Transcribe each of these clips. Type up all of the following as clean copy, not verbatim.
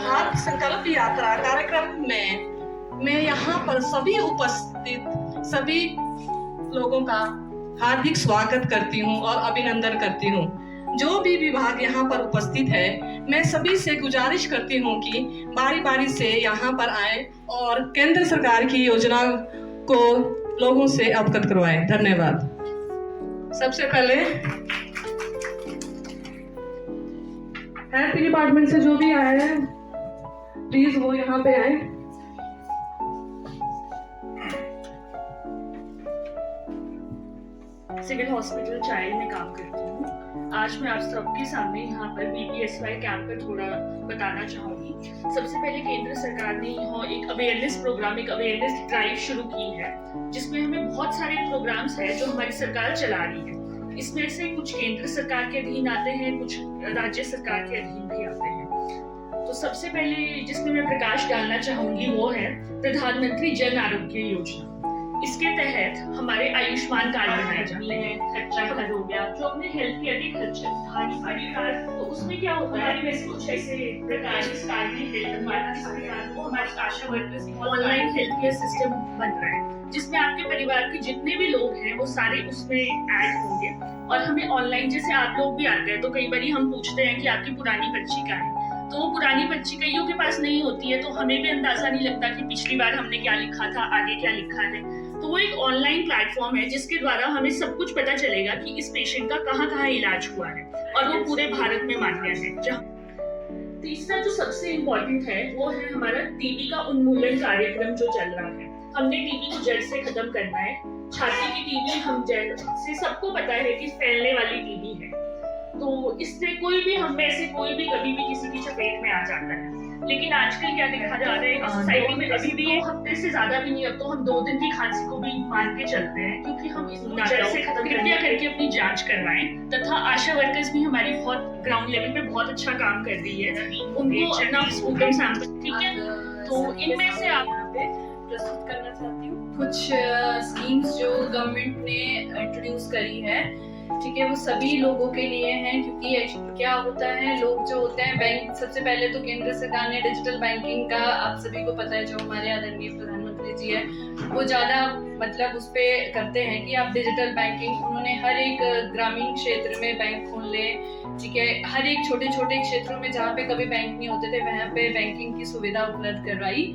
भारत संकल्प यात्रा कार्यक्रम में मैं यहाँ पर सभी उपस्थित सभी लोगों का हार्दिक स्वागत करती हूँ और अभिनंदन करती हूँ। जो भी विभाग यहाँ पर उपस्थित है, मैं सभी से गुजारिश करती हूँ कि बारी बारी से यहाँ पर आए और केंद्र सरकार की योजना को लोगों से अवगत करवाएं। धन्यवाद। सबसे पहले हेल्थ डिपार्टमेंट से जो भी आए हैं प्लीज वो यहाँ पे आए। सिविल हॉस्पिटल चाइल्ड में काम करती हूँ। आज मैं आप सबके सामने यहाँ पर BPSY कैंप पर थोड़ा बताना चाहूँगी। सबसे पहले केंद्र सरकार ने यहाँ एक अवेयरनेस प्रोग्राम, एक अवेयरनेस ड्राइव शुरू की है, जिसमें हमें बहुत सारे प्रोग्राम्स हैं जो हमारी सरकार चला रही है। इसमें से कुछ केंद्र सरकार के अधीन आते हैं, कुछ राज्य सरकार के अधीन भी आते हैं। तो सबसे पहले जिसमें मैं प्रकाश डालना चाहूंगी वो है प्रधानमंत्री जन आरोग्य योजना। इसके तहत हमारे आयुष्मान कार्ड बनाए जाते हैं। खर्चा घर हो गया, जो अपने हेल्थ के अधिक खर्चे उठा नहीं पाए, तो उसमें क्या होता है, वैसे कुछ ऐसे प्रकार इस कार्ड में हेल्थ वो हमारी Asha workers online health care system बन रहा है, जिसमें आपके परिवार के जितने भी लोग हैं वो सारे उसमें ऐड होंगे। और हमें ऑनलाइन, जैसे आप लोग भी आते हैं तो कई बार हम पूछते हैं कि आपकी पुरानी पर्ची क्या है, तो वो पुरानी पर्ची कईयों के पास नहीं होती है, तो हमें भी अंदाजा नहीं लगता कि पिछली बार हमने क्या लिखा था, आगे क्या लिखा है। तो वो एक ऑनलाइन प्लेटफॉर्म है जिसके द्वारा हमें सब कुछ पता चलेगा कि इस पेशेंट का कहाँ इलाज हुआ है, और वो पूरे भारत में मान्य है। तीसरा जो सबसे इम्पोर्टेंट है वो है हमारा टीबी का उन्मूलन कार्यक्रम जो चल रहा है। हमने टीबी को जड़ से खत्म करना है। छाती की टीबी हम जड़ से, सबको पता है कि फैलने वाली टीबी है, तो इससे कोई भी हम में से कोई भी कभी भी किसी की चपेट में आ जाता है। लेकिन आजकल क्या देखा जा रहा है कि सोसाइटी में अभी भी 1 हफ्ते से ज्यादा भी नहीं, अब तो हम 2 दिन की खांसी को भी मान के चलते हैं, क्योंकि हम इस जड़ से खत्म कृपया करके अपनी जांच करवाएं। तथा आशा वर्कर्स भी हमारी बहुत ग्राउंड लेवल पे बहुत अच्छा काम कर रही है, उनको अपना स्पूटम सैंपल, ठीक है। तो इनमें से आप प्रस्तुत करना चाहती हूँ कुछ स्कीम्स जो गवर्नमेंट ने इंट्रोड्यूस करी है, ठीक है। वो सभी लोगों के लिए हैं, क्योंकि क्या होता है, लोग जो होते हैं बैंक, सबसे पहले तो केंद्र सरकार ने डिजिटल बैंकिंग का, आप सभी को पता है, जो हमारे आदरणीय प्रधानमंत्री जी है वो ज्यादा मतलब उस पे करते हैं कि आप डिजिटल बैंकिंग, उन्होंने हर एक ग्रामीण क्षेत्र में बैंक खोल ले, ठीक है। हर एक छोटे छोटे क्षेत्रों में जहाँ पे कभी बैंक नहीं होते थे वहाँ पे बैंकिंग की सुविधा उपलब्ध करवाई।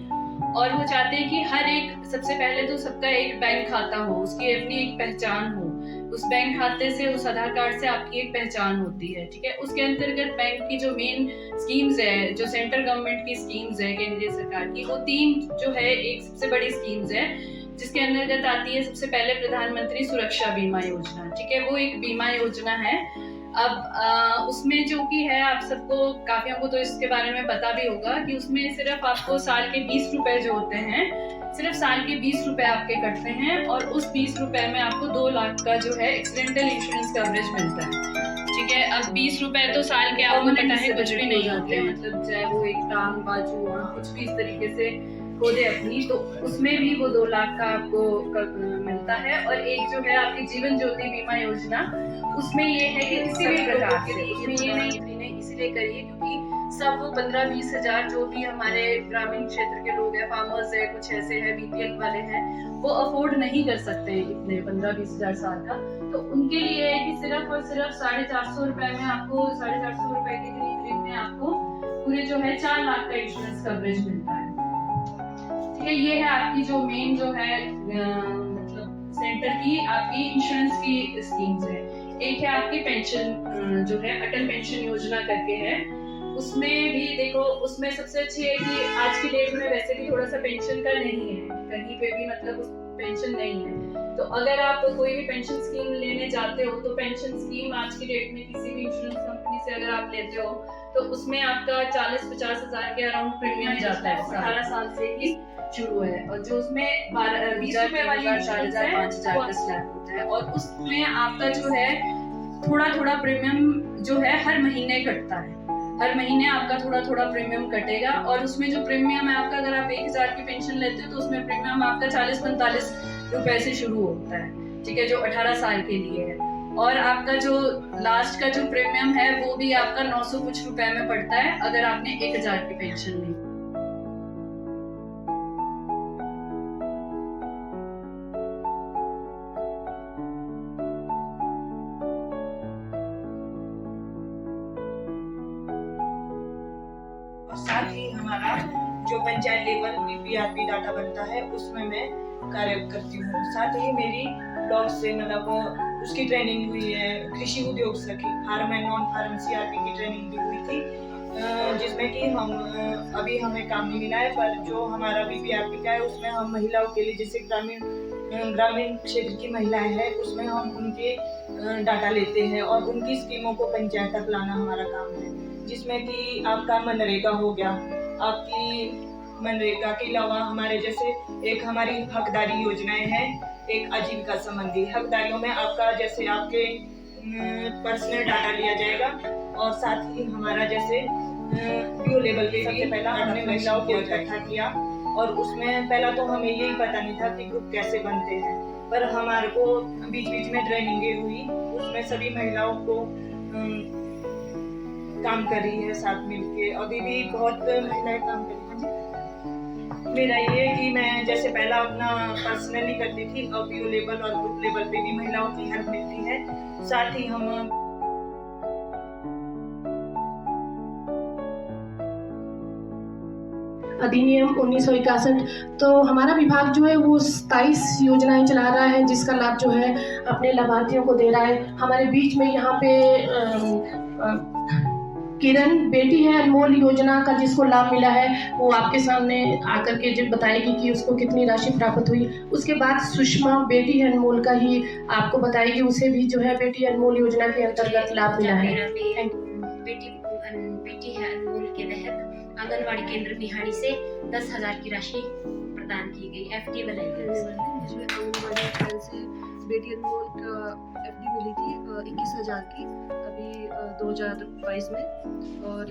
और वो चाहते हैं कि हर एक, सबसे पहले तो सबका एक बैंक खाता हो, उसकी अपनी एक पहचान हो, उस बैंक खाते से, उस आधार कार्ड से आपकी एक पहचान होती है, ठीक है। उसके अंतर्गत बैंक की जो मेन स्कीम्स है, जो सेंट्रल गवर्नमेंट की स्कीम्स है केंद्रीय सरकार की, वो 3 जो है, एक सबसे बड़ी स्कीम्स है जिसके अंतर्गत आती है सबसे पहले प्रधानमंत्री सुरक्षा बीमा योजना, ठीक है। वो एक बीमा योजना है। अब उसमें जो कि है, आप सबको, काफियों को तो इसके बारे में पता भी होगा कि उसमें सिर्फ आपको साल के 20 रुपए जो होते हैं, सिर्फ साल के 20 रुपए आपके कटते हैं, और उस 20 रुपए में आपको 2 लाख का जो है एक्सीडेंटल इंश्योरेंस कवरेज मिलता है, ठीक है। अब 20 रुपए तो साल के आपको पता है कुछ भी नहीं होते, मतलब चाहे वो एक टांग, बाजू, कुछ भी इस तरीके से खोदे अपनी, तो उसमें भी वो 2 लाख का आपको मिलता है। और एक जो है आपकी जीवन ज्योति बीमा योजना, उसमें ये है कि किसी भी प्रकार से, उसमें ये नहीं इसीलिए करिए क्योंकि सब वो 15-20 हजार जो भी हमारे ग्रामीण क्षेत्र के लोग हैं, फार्मर्स है, कुछ ऐसे हैं, BPL वाले हैं, वो अफोर्ड नहीं कर सकते हैं इतने 15-20 हजार साल का। तो उनके लिए है कि सिर्फ और सिर्फ 450 रुपए में आपको, 450 रुपए के करीब में आपको पूरे जो है 4 लाख का इंश्योरेंस कवरेज मिलता है। ठीक है, ये है आपकी जो मेन जो है मतलब सेंटर की आपकी इंश्योरेंस की स्कीम्स है। एक है आपकी पेंशन जो है अटल पेंशन योजना करके है, उसमें भी देखो, उसमें सबसे अच्छी है कि आज की डेट में वैसे भी थोड़ा सा पेंशन का नहीं है, कहीं पे भी मतलब पेंशन नहीं है। तो अगर आप कोई भी पेंशन स्कीम लेने जाते हो तो पेंशन स्कीम आज की डेट में किसी भी इंश्योरेंस कंपनी से अगर आप लेते हो तो उसमें आपका 40-50 हजार के अराउंड प्रीमियम जाता है। 18 साल से ही शुरू है, और जो उसमें 20 रुपए वाली 4,000, 5,000, 10 लाख होता है, और उसमें आपका जो है थोड़ा थोड़ा प्रीमियम जो है हर महीने कटता है। हर महीने आपका थोड़ा थोड़ा प्रीमियम कटेगा, और उसमें जो प्रीमियम है आपका, अगर आप 1,000 की पेंशन लेते हो तो उसमें प्रीमियम आपका 40-45 रुपए से शुरू होता है, ठीक है, जो 18 साल के लिए है। और आपका जो लास्ट का जो प्रीमियम है वो भी आपका 900 कुछ रुपए में पड़ता है अगर आपने 1,000 की पेंशन ली। साथ ही हमारा जो पंचायत लेवल बीपीआरपी डाटा बनता है उसमें मैं कार्य करती हूँ। साथ ही मेरी ब्लॉक से मतलब उसकी ट्रेनिंग हुई है, कृषि उद्योग सखी farm and non farm CRP की ट्रेनिंग भी हुई थी, जिसमें कि हम अभी हमें काम नहीं मिला है, पर जो हमारा बीपीआरपी का है उसमें हम महिलाओं के लिए, जैसे ग्रामीण क्षेत्र की महिलाएं हैं, उसमें हम उनके डाटा लेते हैं और उनकी स्कीमों को पंचायत तक लाना हमारा काम है। जिसमें कि आपका मनरेगा हो गया, आपकी मनरेगा के अलावा हमारे जैसे एक हमारी हकदारी योजनाएं हैं, एक आजीविका संबंधी हकदारियों में आपका जैसे आपके पर्सनल डाटा लिया जाएगा, और साथ ही हमारा जैसे पीओ लेवल पे सबसे पहला हमने महिलाओं को इकट्ठा किया, और उसमें पहला तो हमें यही पता नहीं था कि ग्रुप कैसे बनते हैं, पर हमारे को बीच बीच में ट्रेनिंगें हुई, उसमें सभी महिलाओं को काम कर रही है साथ मिलके, अभी भी बहुत महिलाएं काम कर रही हैं। मेरा ये कि मैं जैसे पहला अपना पर्सनली करती थी, अब पीओ लेवल और ग्रुप लेवल पे भी महिलाओं की हेल्प मिलती है। साथ ही हम अधिनियम 1961, तो हमारा विभाग जो है वो 27 योजनाएं चला रहा है, जिसका लाभ जो है अपने लाभार्थियों को दे रहा है। हमारे बीच में यहाँ पे किरण बेटी है अनमोल योजना का जिसको लाभ मिला है, वो आपके सामने आकर के जब बताएगी कि उसको कितनी राशि प्राप्त हुई। उसके बाद सुषमा बेटी है अनमोल का ही आपको बताएगी, उसे भी जो है बेटी अनमोल योजना के अंतर्गत लाभ मिला है। बेटी है अनमोल के तहत आंगनवाड़ी केंद्र बिहाड़ी से 10,000 की राशि प्रदान की गई। एफडी बनाई गई। आंगनवाड़ी से बेटी अनमोल का एफडी मिली थी 21,000 की अभी 2022 में, और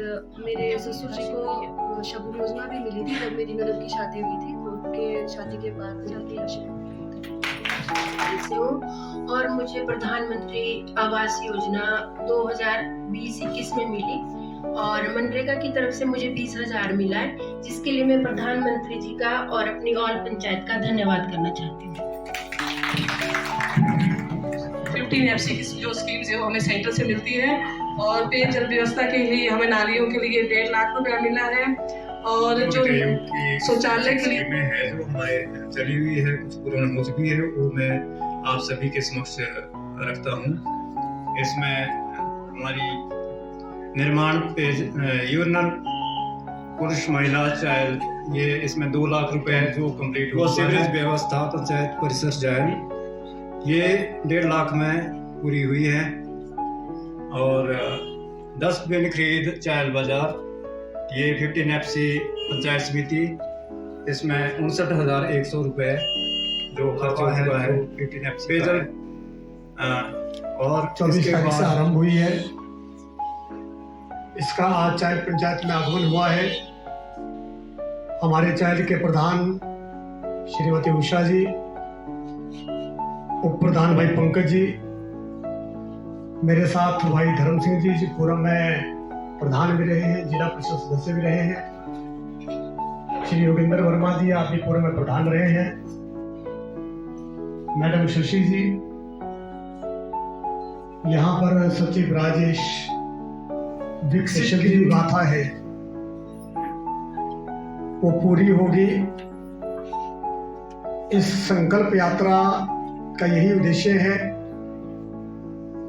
मेरे ससुर जी को शगुन योजना भी मिली थी जब मेरी ननद की शादी हुई थी, तो उनके शादी के बाद जाती राशि से हूँ। और मुझे प्रधानमंत्री आवास योजना 2020-21 में मिली, और मनरेगा की तरफ से मुझे 20,000 मिला है, जिसके लिए मैं प्रधानमंत्री जी का और अपनी ऑल पंचायत का धन्यवाद करना चाहती हूँ। 15 FC की जो स्कीम्स है वो हमें सेंटर से मिलती है, और पेयजल व्यवस्था के लिए हमें नालियों के लिए 1.5 लाख रुपया मिला है, और जो शौचालय के लिए है जो हमारे चली हुई है, कुछ पूर्ण हो चुकी है, वो मैं आप सभी के समक्ष रखता हूँ। इसमें हमारी निर्माण पेज यूरिनल पुरुष महिला चाइल्ड, ये इसमें 2 लाख रुपए जो कंप्लीट हुआ। सीवरेज व्यवस्था पंचायत परिसर जायल, ये 1.5 लाख में पूरी हुई है, और 10 बिन खरीद चाइल्ड बाजार, ये 15 FC पंचायत समिति, इसमें 59,100 रुपए जो खर्च हुआ है 15 FC पेजल, और 24 तारीख से आरंभ हुई है। इसका आज चाइल्ड पंचायत में आगमन हुआ है। हमारे चाइल्ड के प्रधान श्रीमती उषा जी, उप प्रधान भाई पंकज जी, मेरे साथ भाई धर्म सिंह जी फोरम में प्रधान भी रहे हैं, जिला परिषद सदस्य भी रहे हैं। श्री योगेंद्र वर्मा जी, आप भी फोरम में प्रधान रहे हैं। मैडम शशि जी, यहाँ पर सचिव राजेश विकसित की गाथा है वो पूरी होगी, इस संकल्प यात्रा का यही उद्देश्य है।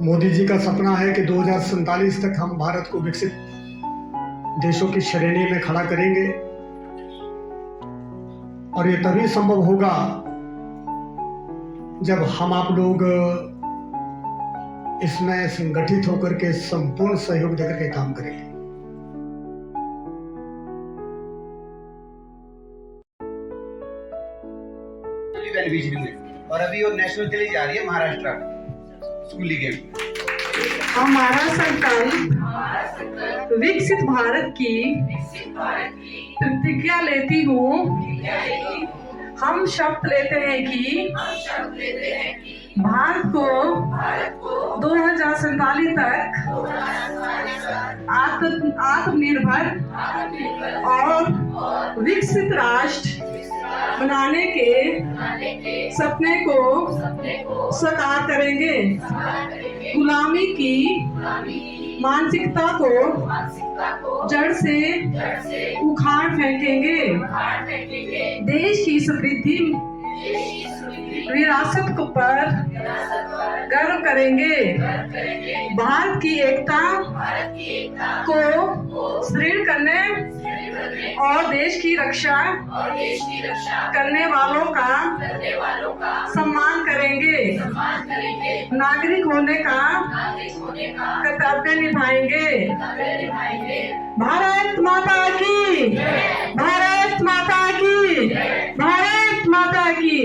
मोदी जी का सपना है कि 2047 तक हम भारत को विकसित देशों की श्रेणी में खड़ा करेंगे, और ये तभी संभव होगा जब हम आप लोग इसमें संगठित होकर के संपूर्ण सहयोग देकर के काम करेंगे। बेनिफिशियरी हुए और अभी वो नेशनल के लिए जा रही है महाराष्ट्र स्कूली गेम। हमारा संकल्प विकसित भारत की प्रतिज्ञा लेती हूँ। हम शपथ लेते हैं कि भारत को 2047 तक आत्मनिर्भर और विकसित राष्ट्र बनाने के सपने को साकार करेंगे। गुलामी की मानसिकता को जड़ से उखाड़ फेंकेंगे। देश की समृद्धि विरासत पर गर्व करेंगे। भारत की एकता को सुदृढ़ करने और देश की रक्षा करने वालों का सम्मान करेंगे। नागरिक होने का कर्तव्य निभाएंगे। भारत माता की, भारत माता की, भारत माता की।